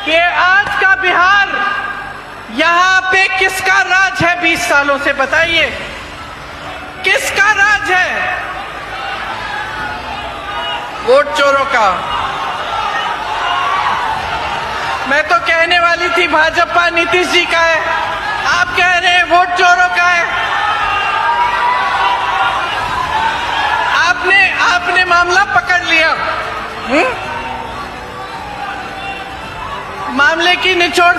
कि आज का बिहार, यहां पे किसका राज है 20 सालों से? बताइए, किसका राज है? वोट चोरों का। मैं तो कहने वाली थी भाजपा नीतीश जी का है, आप कह रहे हैं वोट चोरों का है। आपने मामला पकड़ लिया। मामले की निचोड़